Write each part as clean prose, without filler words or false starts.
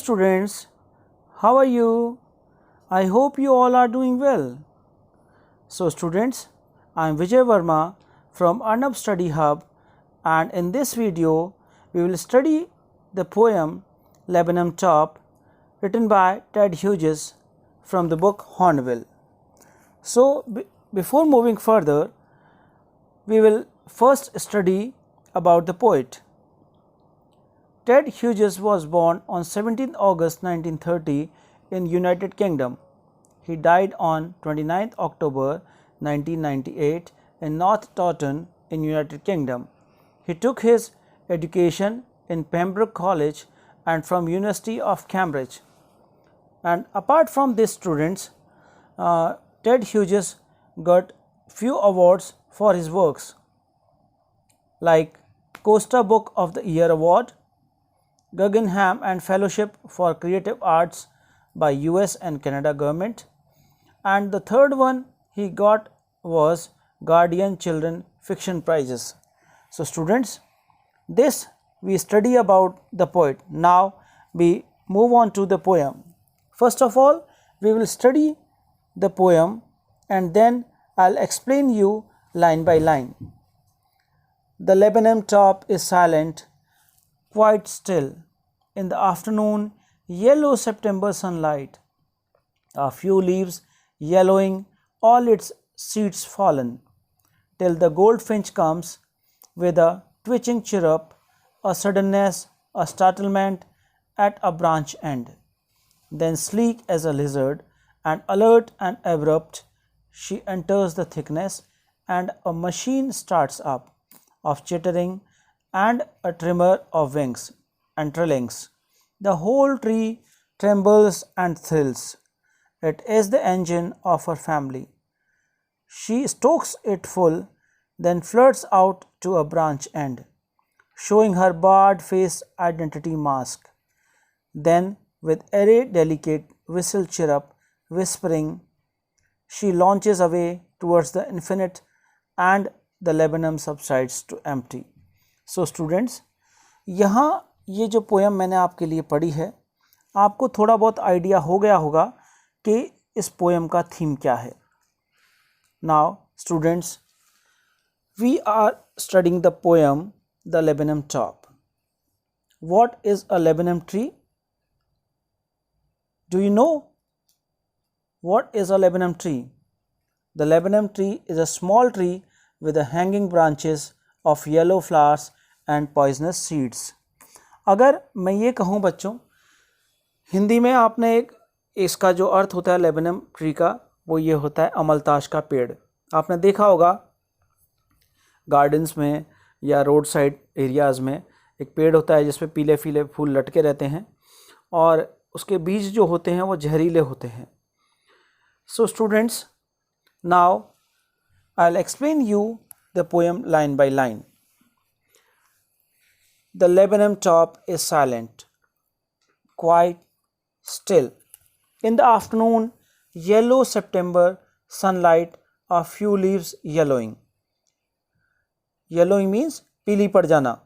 students, how are you? I hope you all are doing well. So students, I am Vijay Verma from Arnab Study Hub, and in this video we will study the poem Lebanon Top written by Ted Hughes from the book Hornbill. So before moving further, we will first study about the poet. Ted Hughes was born on 17 August 1930 in United Kingdom. He died on 29 October 1998 in North Taunton in United Kingdom. He took his education in Pembroke College and from University of Cambridge. And apart from these students, Ted Hughes got few awards for his works like Costa Book of the Year Award, Guggenheim and Fellowship for Creative Arts by US and Canada government, and the third one he got was Guardian Children Fiction Prizes. So students, this we study about the poet. Now we move on to the poem. First of all, we will study the poem and then I'll explain you line by line. The Lebanon top is silent, quite still. In the afternoon, yellow September sunlight. A few leaves yellowing, all its seeds fallen, till the goldfinch comes with a twitching chirrup, a suddenness, a startlement at a branch end. Then sleek as a lizard and alert and abrupt, she enters the thickness, and a machine starts up of chittering and a tremor of wings and trillings. The whole tree trembles and thrills. It is the engine of her family. She stokes it full, then flirts out to a branch end, showing her barred face identity mask. Then, with airy delicate whistle chirrup, whispering, she launches away towards the infinite, and the Lebanon subsides to empty. So students, यहाँ ये जो poem मैंने आपके लिए पढ़ी है, आपको थोड़ा बहुत आइडिया हो गया होगा कि इस पोएम का थीम क्या है. Now students, we are studying the poem The Lebanon Top. What is a Lebanon tree? Do you know what is a Lebanon tree? The Lebanon tree is a small tree with the hanging branches of yellow flowers and poisonous seeds. अगर मैं ये कहूँ बच्चों, हिंदी में आपने इसका जो अर्थ होता है लेबनम ट्री का, वो ये होता है अमलताश का पेड़. आपने देखा होगा गार्डन्स में या रोड साइड एरियाज़ में एक पेड़ होता है जिसमें पीले पीले फूल लटके रहते हैं और उसके बीज जो होते हैं वो जहरीले होते हैं. So students, now I will explain you the poem line by line. The Lebanon top is silent, quite still. In the afternoon, yellow September sunlight, a few leaves yellowing. Yellowing means पीली पड़ जाना.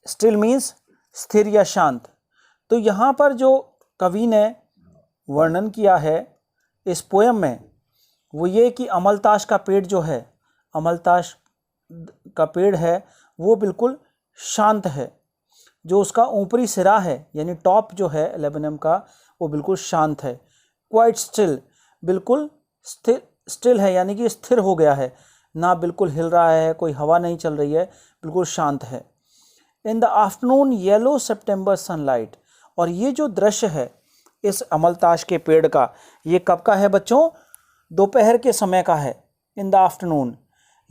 Still means स्थिर या शांत. तो यहाँ पर जो कवि ने वर्णन किया है इस पोएम में, वो ये कि अमलताश का पेड़ जो है, अमलताश का पेड़ है, वो बिल्कुल शांत है. जो उसका ऊपरी सिरा है यानी टॉप जो है लेबनम का, वो बिल्कुल शांत है. क्वाइट स्टिल, बिल्कुल स्टिल है यानी कि स्थिर हो गया है, ना बिल्कुल हिल रहा है, कोई हवा नहीं चल रही है, बिल्कुल शांत है. In the afternoon yellow September sunlight. और ये जो दृश्य है इस अमलताश के पेड़ का, ये कब का है बच्चों? दोपहर के समय का है. In the afternoon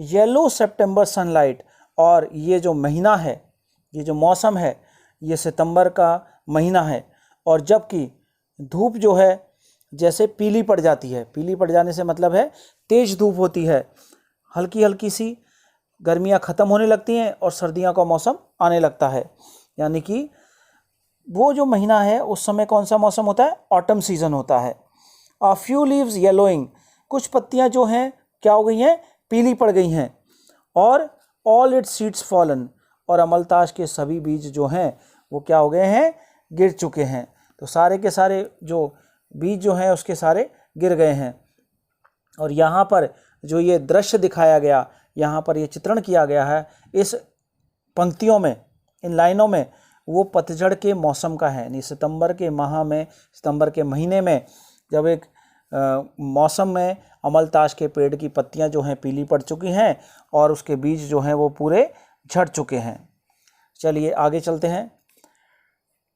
yellow September sunlight. और ये जो महीना है, ये जो मौसम है, ये सितंबर का महीना है. और जबकि धूप जो है जैसे पीली पड़ जाती है, पीली पड़ जाने से मतलब है तेज़ धूप होती है, हल्की हल्की सी गर्मियाँ ख़त्म होने लगती हैं और सर्दियों का मौसम आने लगता है. यानी कि वो जो महीना है उस समय कौन सा मौसम होता है? ऑटम सीज़न होता है. अ फ्यू लीव्स येलोइंग, कुछ पत्तियाँ जो हैं क्या हो गई हैं? पीली पड़ गई हैं. और ऑल इट्स सीड्स फॉलन, और अमलताश के सभी बीज जो हैं वो क्या हो गए हैं? गिर चुके हैं। तो सारे के सारे जो बीज जो हैं उसके सारे गिर गए हैं। और यहाँ पर जो ये दृश्य दिखाया गया, यहाँ पर ये चित्रण किया गया है इस पंक्तियों में, इन लाइनों में, वो पतझड़ के मौसम का है। यानी सितंबर के माह में, सितंबर के महीने में जब एक मौसम में अमलताश के पेड़ की पत्तियां जो हैं पीली पड़ चुकी हैं और उसके बीज जो हैं वो पूरे झड़ चुके हैं। चलिए आगे चलते हैं।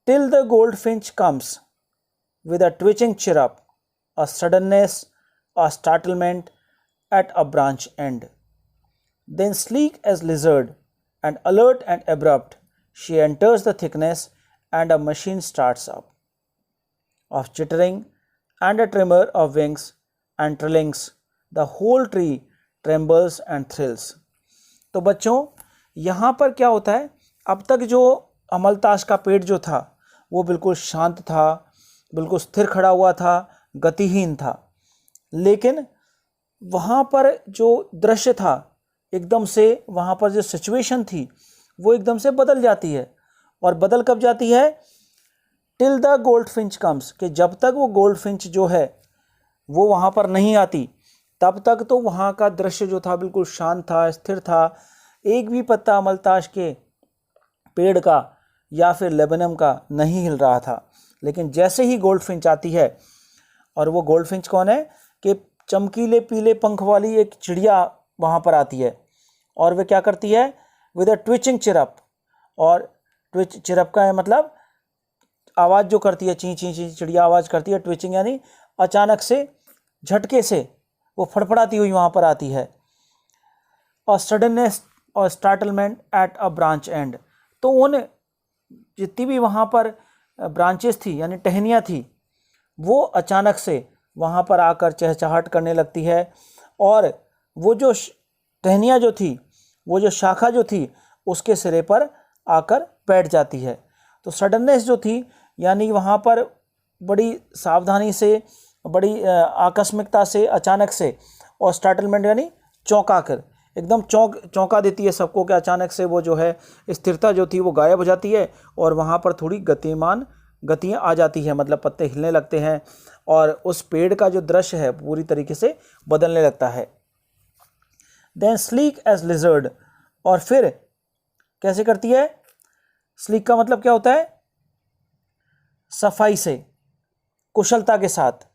Till the goldfinch comes with a twitching chirrup, a suddenness, a startlement at a branch end. Then sleek as lizard and alert and abrupt, she enters the thickness and a machine starts up. Of chittering and a tremor of wings and trillings, the whole tree trembles and thrills. तो बच्चों यहाँ पर क्या होता है, अब तक जो अमलताश का पेड़ जो था वो बिल्कुल शांत था, बिल्कुल स्थिर खड़ा हुआ था, गतिहीन था। लेकिन वहाँ पर जो दृश्य था, एकदम से वहाँ पर जो सिचुएशन थी वो एकदम से बदल जाती है। और बदल कब जाती है? टिल द गोल्डफिंच कम्स, कि जब तक वो गोल्डफिंच जो है वो वहाँ पर नहीं आती तब तक तो वहाँ का दृश्य जो था बिल्कुल शांत था, स्थिर था। एक भी पत्ता अमलताश के पेड़ का या फिर लेबनम का नहीं हिल रहा था। लेकिन जैसे ही गोल्डफिंच आती है, और वो गोल्डफिंच कौन है कि चमकीले पीले पंख वाली एक चिड़िया वहाँ पर आती है, और वे क्या करती है? With a twitching chirp. और ट्विच चिरप का है मतलब आवाज़ जो करती है, ची ची ची चिड़िया आवाज़ करती है। ट्विचिंग यानी अचानक से, झटके से वो फड़फड़ाती हुई वहाँ पर आती है। और सडननेस और startlement at a branch and, तो उन जितनी भी वहाँ पर ब्रांचेस थी यानी टहनियाँ थी, वो अचानक से वहाँ पर आकर चहचहाट करने लगती है। और वो जो टहनियाँ जो थी, वो जो शाखा जो थी उसके सिरे पर आकर बैठ जाती है। तो सडननेस जो थी यानी वहाँ पर बड़ी सावधानी से, बड़ी आकस्मिकता से, अचानक से। और स्टार्टलमेंट यानी चौंका कर, एकदम चौंका देती है सबको कि अचानक से वो जो है स्थिरता जो थी वो गायब हो जाती है और वहाँ पर थोड़ी गतियाँ आ जाती है, मतलब पत्ते हिलने लगते हैं और उस पेड़ का जो दृश्य है पूरी तरीके से बदलने लगता है। देन स्लीक एज लिजर्ड, और फिर कैसे करती है? स्लीक का मतलब क्या होता है? सफाई से, कुशलता के साथ।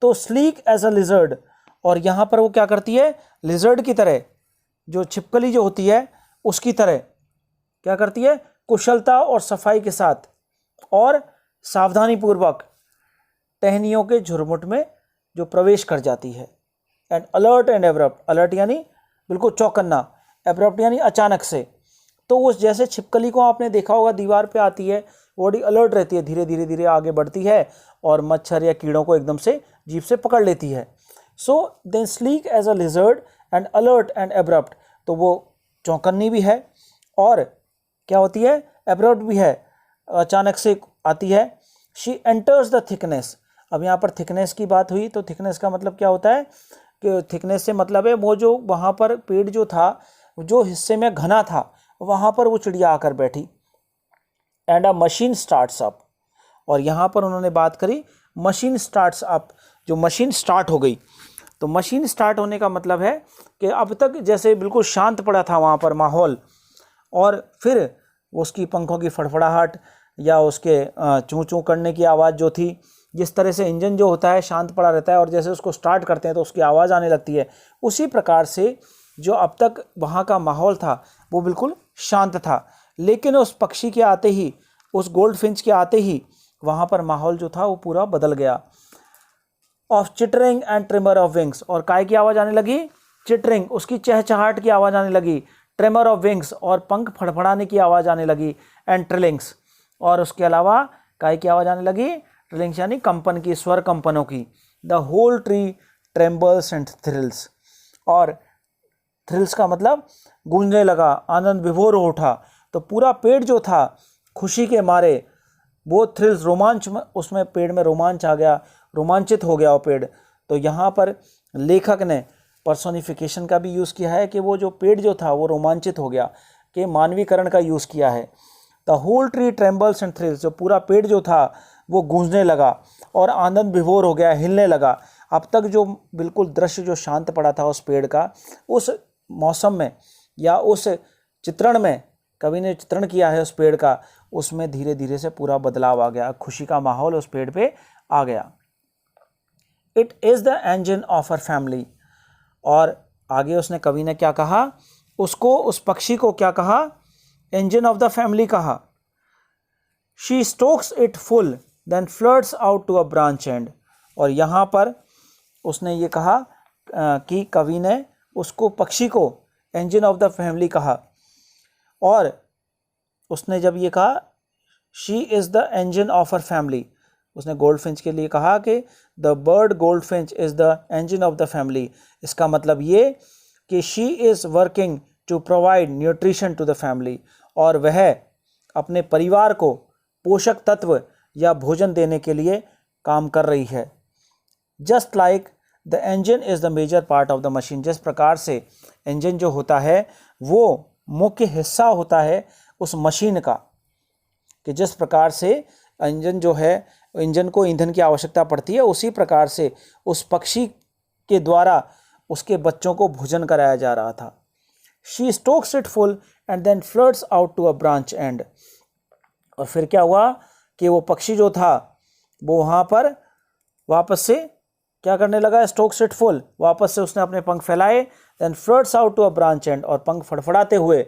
तो स्लीक एज अ लिजर्ड, और यहाँ पर वो क्या करती है? लिजर्ड की तरह, जो छिपकली जो होती है उसकी तरह क्या करती है? कुशलता और सफाई के साथ और सावधानी पूर्वक टहनियों के झुरमुट में जो प्रवेश कर जाती है। And alert and abrupt, alert यानी बिल्कुल चौकन्ना, एब्रप्ट यानी अचानक से। तो उस जैसे छिपकली को आपने देखा होगा दीवार पे आती है, बॉडी अलर्ट रहती है, धीरे धीरे धीरे आगे बढ़ती है और मच्छर या कीड़ों को एकदम से जीभ से पकड़ लेती है। So then sleek as a lizard and alert and abrupt, तो वो चौकन्नी भी है और क्या होती है? एब्रप्ट भी है, अचानक से आती है। शी एंटर्स द थिकनेस, अब यहाँ पर थिकनेस की बात हुई तो थिकनेस का मतलब क्या होता है कि थिकनेस से मतलब है वो जो वहाँ पर पेड़ जो था, जो हिस्से में घना था, वहाँ पर वो चिड़िया आकर बैठी। And a machine starts up, और यहाँ पर उन्होंने बात करी मशीन स्टार्ट्स अप, जो मशीन स्टार्ट हो गई। तो मशीन स्टार्ट होने का मतलब है कि अब तक जैसे बिल्कुल शांत पड़ा था वहाँ पर माहौल, और फिर उसकी पंखों की फड़फड़ाहट या उसके चूँ चूँ करने की आवाज़ जो थी, जिस तरह से इंजन जो होता है शांत पड़ा रहता है और जैसे उसको स्टार्ट करते हैं तो उसकी आवाज़ आने लगती है, उसी प्रकार से जो अब तक वहाँ का माहौल था वो बिल्कुल शांत था। लेकिन उस पक्षी के आते ही, उस गोल्डफिंच के आते ही वहाँ पर माहौल जो था वो पूरा बदल गया। Of chittering and trimmer of wings, और काय की आवाज़ आने लगी? चिटरिंग, उसकी चहचहाट की आवाज़ आने लगी। ट्रिमर ऑफ विंग्स, और पंख फड़फड़ाने की आवाज़ आने लगी। एंड ट्रिलिंग्स, और उसके अलावा काय की आवाज़ आने लगी? ट्रिलिंग्स यानी कंपन की, स्वर कंपनों की। The whole tree trembles and thrills, और थ्रिल्स का मतलब गूंजने लगा, आनंद विभोर हो उठा। तो पूरा पेड़ जो था खुशी के मारे वो थ्रिल्स, रोमांच में, उसमें पेड़ में रोमांच आ गया, रोमांचित हो गया वो पेड़। तो यहाँ पर लेखक ने पर्सोनिफिकेशन का भी यूज़ किया है कि वो जो पेड़ जो था वो रोमांचित हो गया, कि मानवीकरण का यूज़ किया है। The whole tree trembles and thrills, जो पूरा पेड़ जो था वो गूंजने लगा और आनंद विभोर हो गया, हिलने लगा। अब तक जो बिल्कुल दृश्य जो शांत पड़ा था उस पेड़ का, उस मौसम में या उस चित्रण में कवि ने चित्रण किया है उस पेड़ का, उसमें धीरे धीरे से पूरा बदलाव आ गया, खुशी का माहौल उस पेड़ पे आ गया। It is the engine of our family, और आगे उसने कवि ने क्या कहा, उसको, उस पक्षी को क्या कहा, इंजन ऑफ द फैमिली कहा। She stokes it full then flirts out to a branch and, और यहाँ पर उसने ये कहा कि कवि ने उसको, पक्षी को इंजन ऑफ द फैमिली कहा, और उसने जब ये कहा she is the engine of our family, उसने गोल्डफिंच के लिए कहा कि the bird goldfinch is the engine of the family. इसका मतलब ये कि she is working to provide nutrition to the family, और वह अपने परिवार को पोषक तत्व या भोजन देने के लिए काम कर रही है। Just like the engine is the major part of the machine, जिस प्रकार से इंजन जो होता है वो मुख्य हिस्सा होता है उस मशीन का, कि जिस प्रकार से इंजन जो है, इंजन को ईंधन की आवश्यकता पड़ती है, उसी प्रकार से उस पक्षी के द्वारा उसके बच्चों को भोजन कराया जा रहा था। She stokes it full and then flirts out to a branch and, और फिर क्या हुआ कि वो पक्षी जो था वो वहाँ पर वापस से क्या करने लगा, स्टोक्स इट फुल, वापस से उसने अपने पंख फैलाए, then flirts out to a branch and, और पंख फड़फड़ाते हुए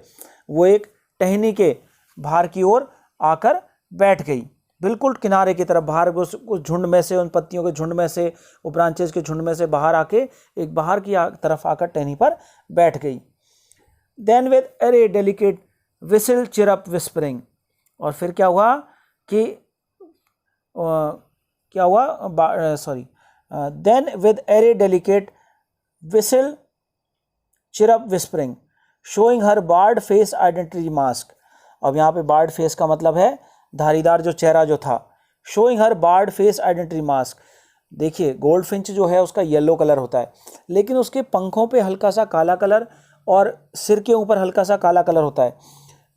वो एक टहनी के बाहर की ओर आकर बैठ गई, बिल्कुल किनारे की तरफ, बाहर उस झुंड में से, उन पत्तियों के झुंड में से, वो ब्रांचेज के झुंड में से बाहर आके एक बाहर की तरफ आकर टहनी पर बैठ गई। Then with a rare delicate whistle chirrup whispering, और फिर क्या हुआ कि then with a rare delicate whistle chirrup whispering showing her board face identity mask. अब यहाँ पे बार्ड फेस का मतलब है धारीदार जो चेहरा जो था, showing her board face identity mask. देखिए गोल्डफिंच जो है उसका येलो कलर होता है, लेकिन उसके पंखों पे हल्का सा काला कलर और सिर के ऊपर हल्का सा काला कलर होता है।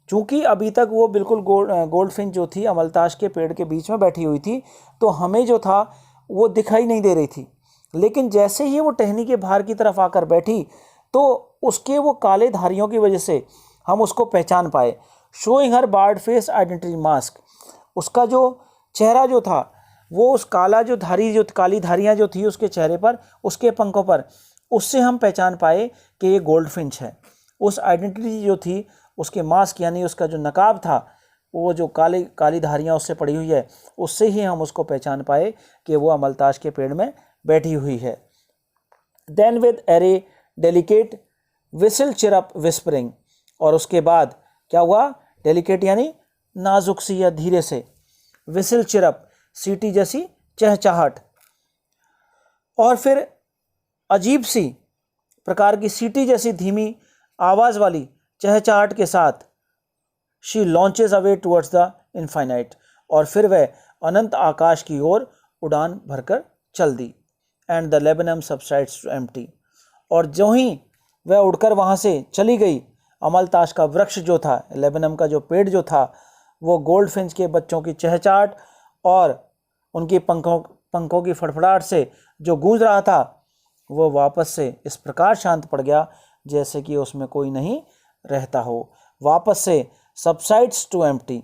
चूँकि अभी तक वो बिल्कुल गोल्डफिंच जो थी अमलताश के पेड़ के बीच में बैठी हुई थी, तो हमें जो था वो दिखाई नहीं दे रही थी, लेकिन जैसे ही वो टहनी के बाहर की तरफ आकर बैठी तो उसके वो काले धारियों की वजह से हम उसको पहचान पाए। Showing her board face identity mask, उसका जो चेहरा जो था वो उस काला जो धारी, जो काली धारियाँ जो थी उसके चेहरे पर, उसके पंखों पर, उससे हम पहचान पाए कि ये गोल्डफिंच है। उस आइडेंटिटी जो थी उसके मास्क यानी उसका जो नकाब था, वो जो काली धारियाँ उससे पड़ी हुई है, उससे ही हम उसको पहचान पाए कि वो अमलताश के पेड़ में बैठी हुई है। Then with a rare delicate whistle chirrup whispering, और उसके बाद क्या हुआ, डेलिकेट यानी नाजुक सी या धीरे से, विसिल चिरअप सीटी जैसी चहचहाट, और फिर अजीब सी प्रकार की सीटी जैसी धीमी आवाज़ वाली चहचहाट के साथ she launches away towards the infinite, और फिर वह अनंत आकाश की ओर उड़ान भरकर चल दी। And the laburnum subsides to empty, और जो ही वह उड़कर वहाँ से चली गई, अमलताश का वृक्ष जो था, लेबनम का जो पेड़ जो था, वो गोल्डफिंच के बच्चों की चहचहाट और उनकी पंखों की फड़फड़ाहट से जो गूंज रहा था, वो वापस से इस प्रकार शांत पड़ गया जैसे कि उसमें कोई नहीं रहता हो। वापस से सबसाइड्स टू एम्प्टी,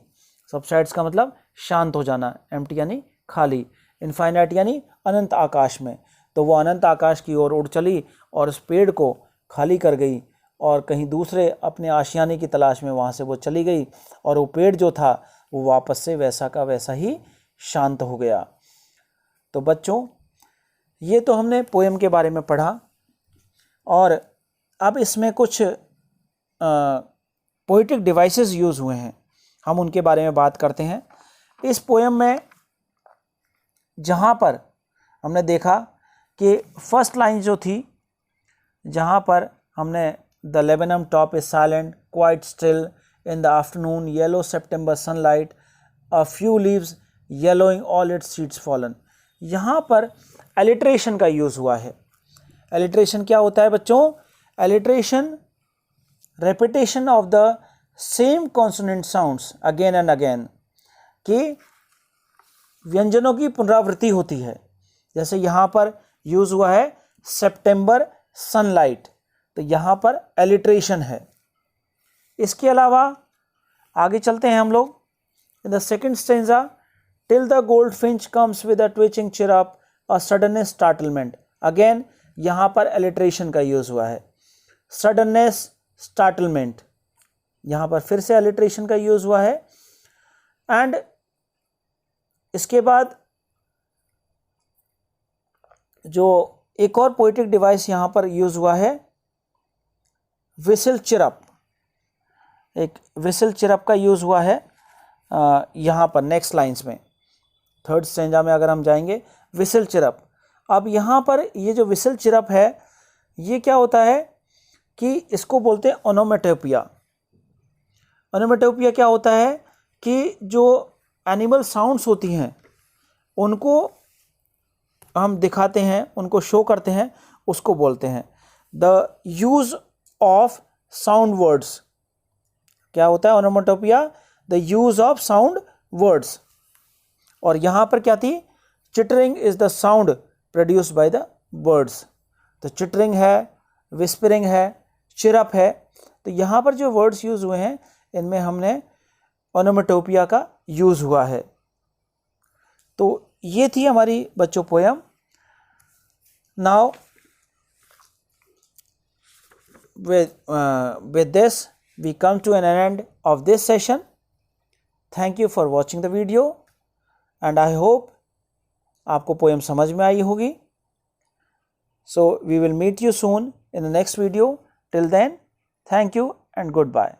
सबसाइड्स का मतलब शांत हो जाना, एम्प्टी यानी खाली, इनफाइनाइट यानी अनंत आकाश में। तो वो अनंत आकाश की ओर उड़ चली और उस पेड़ को खाली कर गई और कहीं दूसरे अपने आशियाने की तलाश में वहाँ से वो चली गई, और वो पेड़ जो था वो वापस से वैसा का वैसा ही शांत हो गया। तो बच्चों, ये तो हमने पोएम के बारे में पढ़ा, और अब इसमें कुछ पोइटिक डिवाइसेस यूज़ हुए हैं, हम उनके बारे में बात करते हैं। इस पोएम में जहाँ पर हमने देखा कि फर्स्ट लाइन जो थी, जहाँ पर हमने the laburnum top is silent quite still in the afternoon yellow September sunlight a few leaves yellowing all it's seeds fallen, यहाँ पर एलिट्रेशन का यूज़ हुआ है। एलिट्रेशन क्या होता है बच्चों? Alliteration repetition of the same consonant sounds again and again, कि व्यंजनों की पुनरावृत्ति होती है। जैसे यहाँ पर यूज हुआ है सितंबर सनलाइट, तो यहाँ पर एलिट्रेशन है। इसके अलावा आगे चलते हैं हम लोग। In the second stanza, till the goldfinch comes with a twitching chirrup a suddenness startlement, again यहाँ पर एलिट्रेशन का यूज हुआ है। सडननेस स्टार्टलमेंट, यहाँ पर फिर से एलिट्रेशन का यूज हुआ है। एंड इसके बाद जो एक और पोएटिक डिवाइस यहाँ पर यूज हुआ है, विसल चिरअप, एक विसल चिरअप का यूज हुआ है यहाँ पर नेक्स्ट लाइंस में। थर्ड स्टेंजा में अगर हम जाएंगे, विसल चिरअप। अब यहाँ पर ये जो विसल चिरअप है, ये क्या होता है कि इसको बोलते हैं ओनोमेटोपिया। ओनोमेटोपिया क्या होता है कि जो एनिमल साउंड्स होती हैं उनको हम दिखाते हैं, उनको शो करते हैं, उसको बोलते हैं the use of sound words. क्या होता है onomatopoeia? The use of sound words. और यहाँ पर क्या थी? Chittering is the sound produced by the birds. तो चिटरिंग है, विस्परिंग है, चिरअप है। तो यहाँ पर जो वर्ड्स यूज हुए हैं इनमें हमने ओनोमेटोपिया का यूज हुआ है। तो ये थी हमारी बच्चों poem. Now with this we come to an end of this session. Thank you for watching the video and I hope आपको पोयम समझ में आई होगी। So we will meet you soon in the next video. Till then, thank you and goodbye.